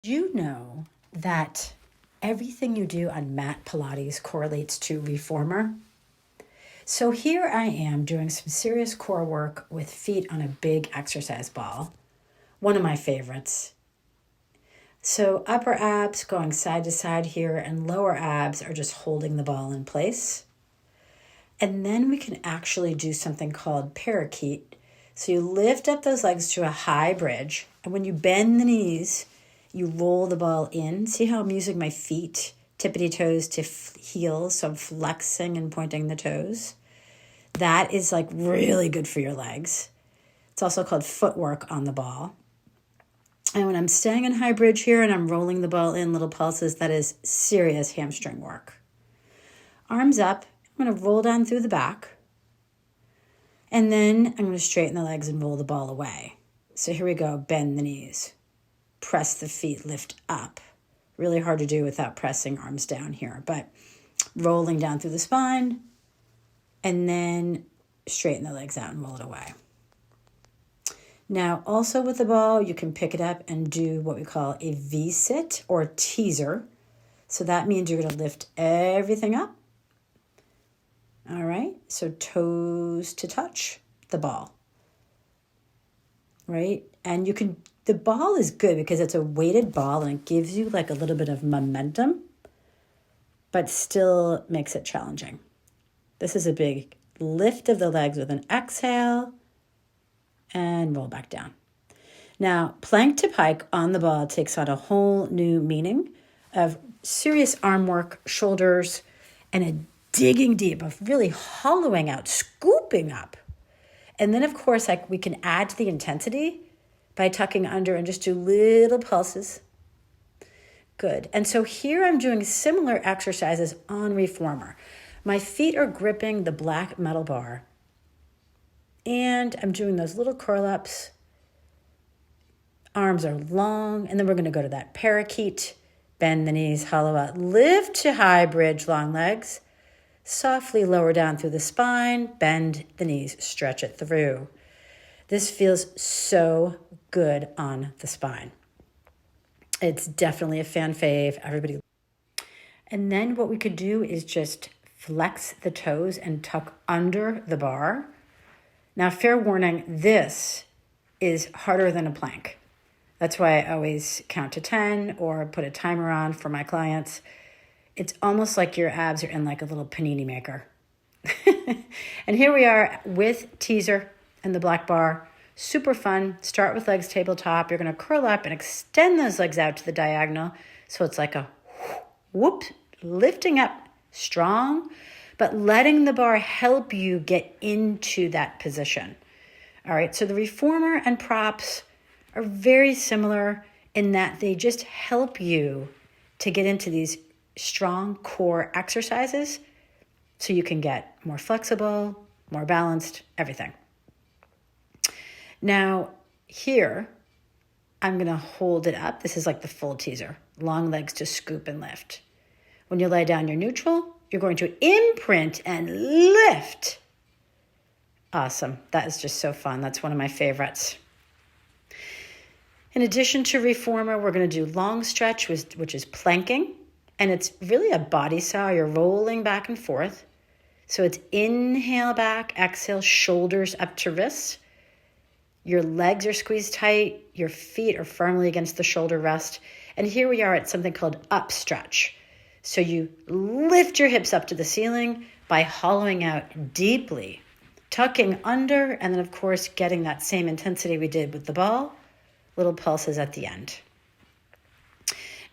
Do you know that everything you do on Mat Pilates correlates to Reformer? So here I am doing some serious core work with feet on a big exercise ball, one of my favorites. So upper abs going side to side here and lower abs are just holding the ball in place. And then we can actually do something called Parakeet. So you lift up those legs to a high bridge, and when you bend the knees, you roll the ball in. See how I'm using my feet, tippity toes to heels, so I'm flexing and pointing the toes. That is like really good for your legs. It's also called footwork on the ball. And when I'm staying in high bridge here and I'm rolling the ball in little pulses, that is serious hamstring work. Arms up, I'm going to roll down through the back. And then I'm going to straighten the legs and roll the ball away. So here we go, bend the knees. Press the feet, lift up. Really hard to do without pressing arms down here, but rolling down through the spine and then straighten the legs out and roll it away. Now, also with the ball, you can pick it up and do what we call a V-sit or teaser. So that means you're going to lift everything up. All right, so toes to touch the ball, right? And you can, the ball is good because it's a weighted ball and it gives you like a little bit of momentum, but still makes it challenging. This is a big lift of the legs with an exhale and roll back down. Now, plank to pike on the ball takes on a whole new meaning of serious arm work, shoulders, and a digging deep of really hollowing out, scooping up. And then, of course, like we can add to the intensity by tucking under and just do little pulses. Good. And so here I'm doing similar exercises on Reformer. My feet are gripping the black metal bar. And I'm doing those little curl ups. Arms are long. And then we're going to go to that parakeet. Bend the knees, hollow out. Lift to high bridge, long legs. Softly lower down through the spine. Bend the knees, stretch it through. This feels so good on the spine. It's definitely a fan fave. Everybody. And then what we could do is just flex the toes and tuck under the bar. Now, fair warning, this is harder than a plank. That's why I always count to 10 or put a timer on for my clients. It's almost like your abs are in like a little panini maker. And here we are with teaser and the black bar. Super fun. Start with legs tabletop. You're going to curl up and extend those legs out to the diagonal. So it's like a whoop, lifting up strong, but letting the bar help you get into that position. All right, so the Reformer and props are very similar in that they just help you to get into these strong core exercises so you can get more flexible, more balanced, everything. Now, here, I'm going to hold it up. This is like the full teaser. Long legs to scoop and lift. When you lay down your neutral, you're going to imprint and lift. Awesome. That is just so fun. That's one of my favorites. In addition to Reformer, we're going to do long stretch, which is planking. And it's really a body saw. You're rolling back and forth. So it's inhale back, exhale, shoulders up to wrists. Your legs are squeezed tight. Your feet are firmly against the shoulder rest. And here we are at something called Upstretch. So you lift your hips up to the ceiling by hollowing out deeply, tucking under, and then, of course, getting that same intensity we did with the ball, little pulses at the end.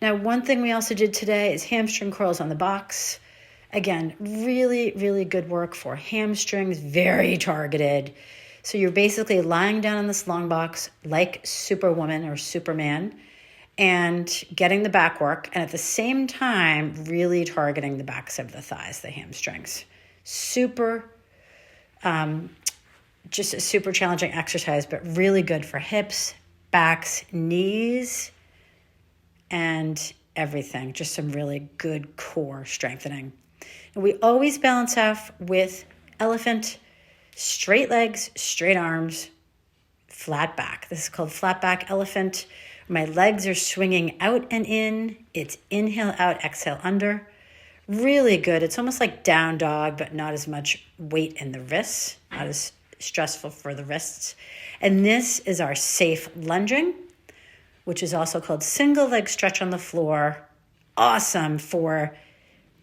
Now, one thing we also did today is hamstring curls on the box. Again, really, really good work for hamstrings, very targeted. So you're basically lying down on this long box like Superwoman or Superman and getting the back work, and at the same time, really targeting the backs of the thighs, the hamstrings. Just a super challenging exercise, but really good for hips, backs, knees, and everything. Just some really good core strengthening. And we always balance off with elephant, straight legs, straight arms, flat back. This is called flat back elephant My legs are swinging out and in. It's inhale out, exhale under. Really good. It's almost like down dog, but not as much weight in the wrists, not as stressful for the wrists. And this is our safe lunging, which is also called single leg stretch on the floor. Awesome for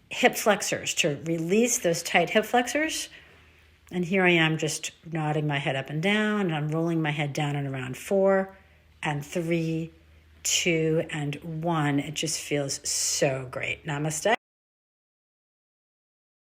hip flexors, to release those tight hip flexors. And here I am just nodding my head up and down, and I'm rolling my head down and around 4 and 3, 2 and 1. It just feels so great. Namaste.